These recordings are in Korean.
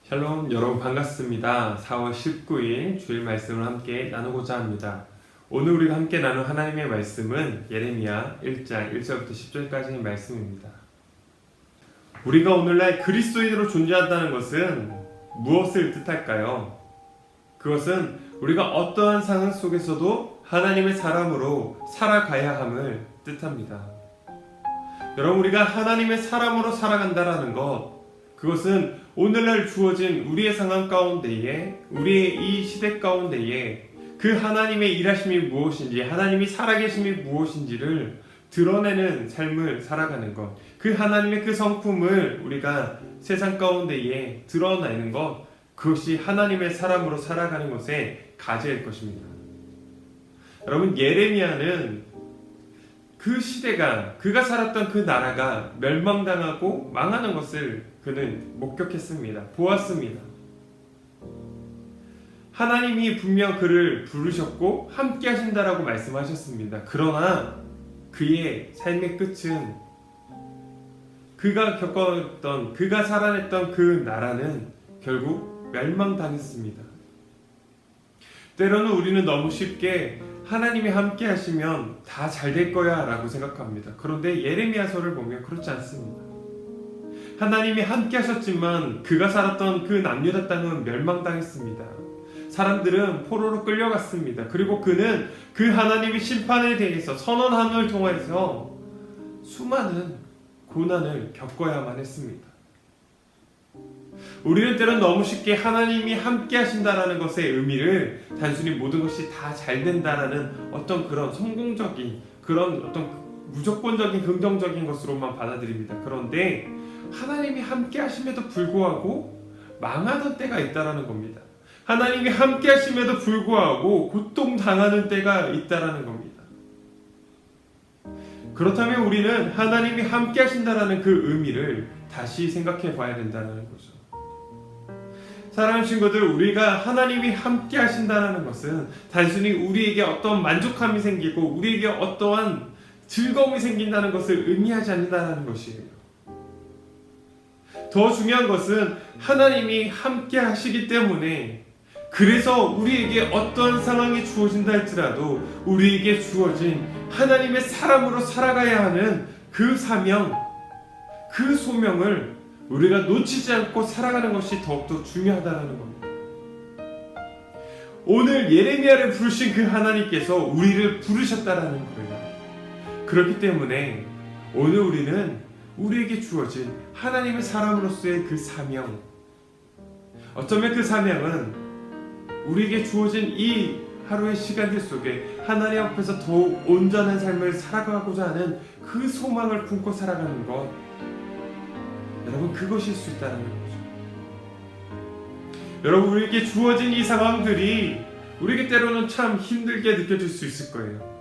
샬롬 여러분 반갑습니다. 4월 19일 주일 말씀을 함께 나누고자 합니다. 오늘 우리가 함께 나눌 하나님의 말씀은 예레미야 1장 1절부터 10절까지의 말씀입니다. 우리가 오늘날 그리스도인으로 존재한다는 것은 무엇을 뜻할까요? 그것은 우리가 어떠한 상황 속에서도 하나님의 사람으로 살아가야 함을 뜻합니다. 여러분, 우리가 하나님의 사람으로 살아간다는 것, 그것은 오늘날 주어진 우리의 상황 가운데에, 우리의 이 시대 가운데에 그 하나님의 일하심이 무엇인지, 하나님이 살아계심이 무엇인지를 드러내는 삶을 살아가는 것, 그 하나님의 그 성품을 우리가 세상 가운데에 드러내는 것, 그것이 하나님의 사람으로 살아가는 것의 가제일 것입니다. 여러분, 예레미야는 그 시대가, 그가 살았던 그 나라가 멸망당하고 망하는 것을 그는 목격했습니다. 보았습니다. 하나님이 분명 그를 부르셨고 함께 하신다라고 말씀하셨습니다. 그러나 그의 삶의 끝은, 그가 겪었던, 그가 살아냈던 그 나라는 결국 멸망당했습니다. 때로는 우리는 너무 쉽게 하나님이 함께 하시면 다 잘 될 거야 라고 생각합니다. 그런데 예레미야서를 보면 그렇지 않습니다. 하나님이 함께 하셨지만 그가 살았던 그 남유다 땅은 멸망당했습니다. 사람들은 포로로 끌려갔습니다. 그리고 그는 그 하나님의 심판에 대해서 선언함을 통해서 수많은 고난을 겪어야만 했습니다. 우리는 때론 너무 쉽게 하나님이 함께 하신다라는 것의 의미를 단순히 모든 것이 다 잘 된다라는 어떤 그런 성공적인, 그런 어떤 무조건적인 긍정적인 것으로만 받아들입니다. 그런데 하나님이 함께 하심에도 불구하고 망하던 때가 있다라는 겁니다. 하나님이 함께 하심에도 불구하고 고통당하는 때가 있다라는 겁니다. 그렇다면 우리는 하나님이 함께 하신다라는 그 의미를 다시 생각해 봐야 된다는 거죠. 사랑하는 친구들, 우리가 하나님이 함께 하신다는 것은 단순히 우리에게 어떤 만족함이 생기고 우리에게 어떠한 즐거움이 생긴다는 것을 의미하지 않는다는 것이에요. 더 중요한 것은 하나님이 함께 하시기 때문에, 그래서 우리에게 어떤 상황이 주어진다 할지라도 우리에게 주어진 하나님의 사람으로 살아가야 하는 그 사명, 그 소명을 우리가 놓치지 않고 살아가는 것이 더욱더 중요하다는 겁니다. 오늘 예레미야를 부르신 그 하나님께서 우리를 부르셨다라는 거예요. 그렇기 때문에 오늘 우리는 우리에게 주어진 하나님의 사람으로서의 그 사명, 어쩌면 그 사명은 우리에게 주어진 이 하루의 시간들 속에 하나님 앞에서 더욱 온전한 삶을 살아가고자 하는 그 소망을 품고 살아가는 것, 여러분, 그것일 수 있다는 거죠. 여러분, 우리에게 주어진 이 상황들이 우리에게 때로는 참 힘들게 느껴질 수 있을 거예요.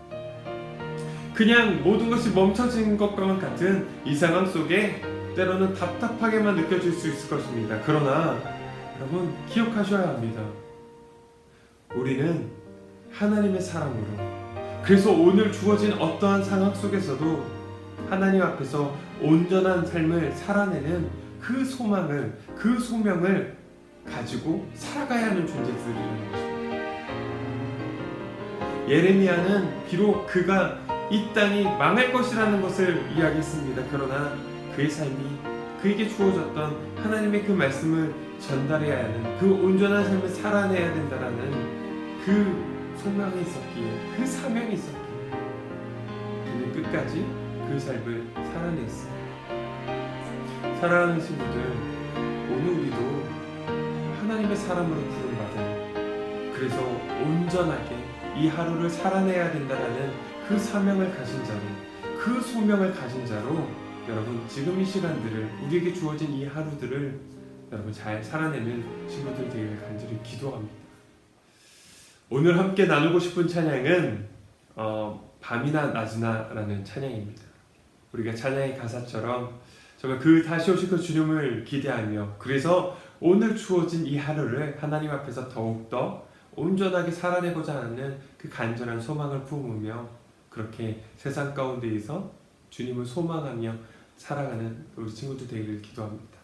그냥 모든 것이 멈춰진 것과 같은 이 상황 속에 때로는 답답하게만 느껴질 수 있을 것입니다. 그러나 여러분, 기억하셔야 합니다. 우리는 하나님의 사람으로, 그래서 오늘 주어진 어떠한 상황 속에서도 하나님 앞에서 온전한 삶을 살아내는 그 소망을, 그 소명을 가지고 살아가야 하는 존재들이라는 것입니다. 예레미야는 비록 그가 이 땅이 망할 것이라는 것을 이야기했습니다. 그러나 그의 삶이, 그에게 주어졌던 하나님의 그 말씀을 전달해야 하는, 그 온전한 삶을 살아내야 된다라는 그 소망이 있었기에, 그 사명이 있었기에 그는 끝까지 그 삶을 살아냈습니다. 사랑하는 친구들, 오늘 우리도 하나님의 사람으로 부름받은, 그래서 온전하게 이 하루를 살아내야 된다라는 그 사명을 가진 자로, 그 소명을 가진 자로 여러분, 지금 이 시간들을, 우리에게 주어진 이 하루들을 여러분 잘 살아내는 친구들 되기를 간절히 기도합니다. 오늘 함께 나누고 싶은 찬양은 밤이나 낮이나 라는 찬양입니다. 우리가 찬양의 가사처럼 정말 그 다시 오실 그 주님을 기대하며, 그래서 오늘 주어진 이 하루를 하나님 앞에서 더욱더 온전하게 살아내고자 하는 그 간절한 소망을 품으며 그렇게 세상 가운데에서 주님을 소망하며 살아가는 우리 친구들 되기를 기도합니다.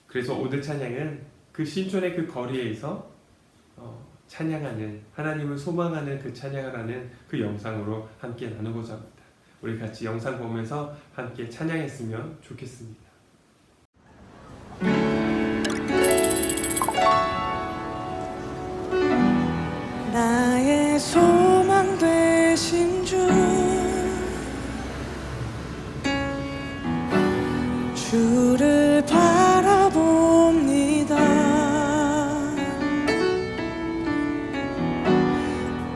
그래서 오늘 찬양은 그 신촌의 그 거리에서 찬양하는, 하나님을 소망하는 그 찬양을 하는 그 영상으로 함께 나누고자 합니다. 우리 같이 영상 보면서 함께 찬양했으면 좋겠습니다. 나의 소망 되신 주, 주를 바라봅니다.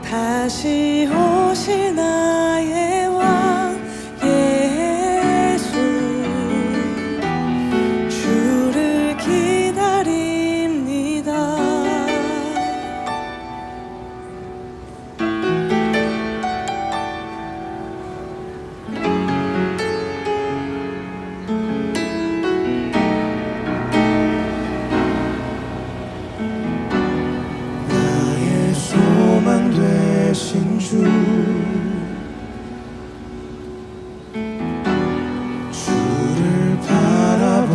다시 오실 나의 왕 예수, 주를 기다립니다. 나의 소망 되신 주, 주를 바라봅니다.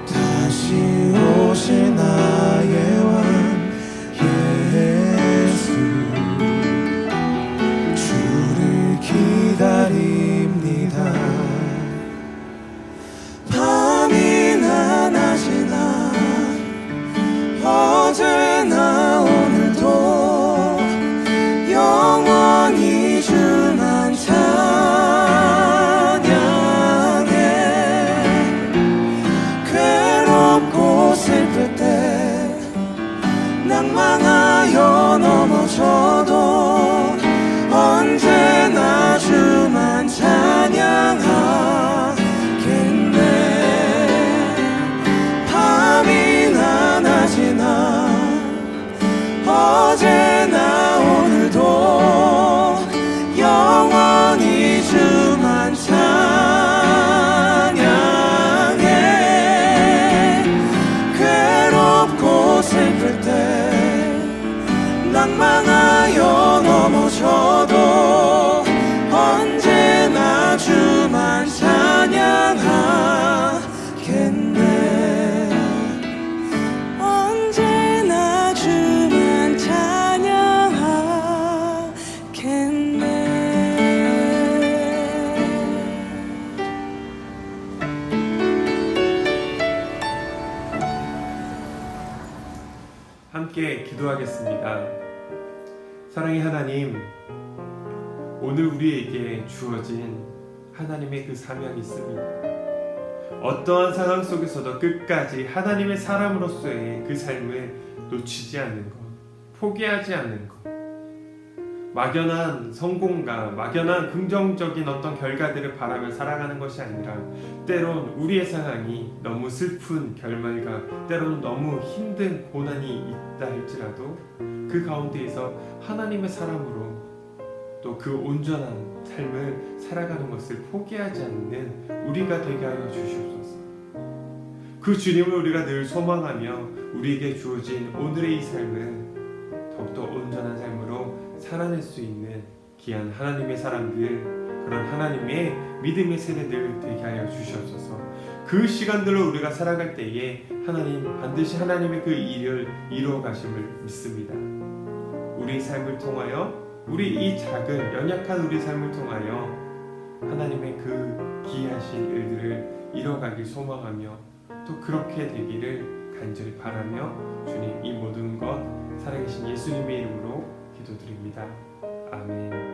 다시 오실 나의 왕 예수, 주를 기다립니다. 밤이나 낮이나 어제나 오늘도 영원히 주만 찬양해. 괴롭고 슬플 때 낭망하여 넘어져도 언제나 주만 찬양하겠네. 밤이나 낮이나 어제나 오늘도 영원히 주만 찬양해. 괴롭고 슬플 때 낭망하여 넘어져도 언제나 주만 찬양하겠네. 언제나 주만 찬양하겠네. 함께 기도하겠습니다. 사랑의 하나님, 오늘 우리에게 주어진 하나님의 그 사명이 있습니다. 어떠한 상황 속에서도 끝까지 하나님의 사람으로서의 그 삶을 놓치지 않는 것, 포기하지 않는 것, 막연한 성공과 막연한 긍정적인 어떤 결과들을 바라며 살아가는 것이 아니라 때론 우리의 상황이 너무 슬픈 결말과 때로는 너무 힘든 고난이 있다 할지라도 그 가운데에서 하나님의 사람으로 또 그 온전한 삶을 살아가는 것을 포기하지 않는 우리가 되게 하여 주시옵소서. 그 주님을 우리가 늘 소망하며 우리에게 주어진 오늘의 이 삶을 더욱더 온전한 삶으로 살아낼 수 있는 귀한 하나님의 사람들, 그런 하나님의 믿음의 세대들 되게 하여 주시옵소서. 그 시간들로 우리가 살아갈 때에 하나님 반드시 하나님의 그 일을 이루어 가심을 믿습니다. 우리 삶을 통하여, 우리 이 작은 연약한 우리 삶을 통하여 하나님의 그 기이하신 일들을 이뤄가길 소망하며 또 그렇게 되기를 간절히 바라며 주님 이 모든 것 살아계신 예수님의 이름으로 기도드립니다. 아멘.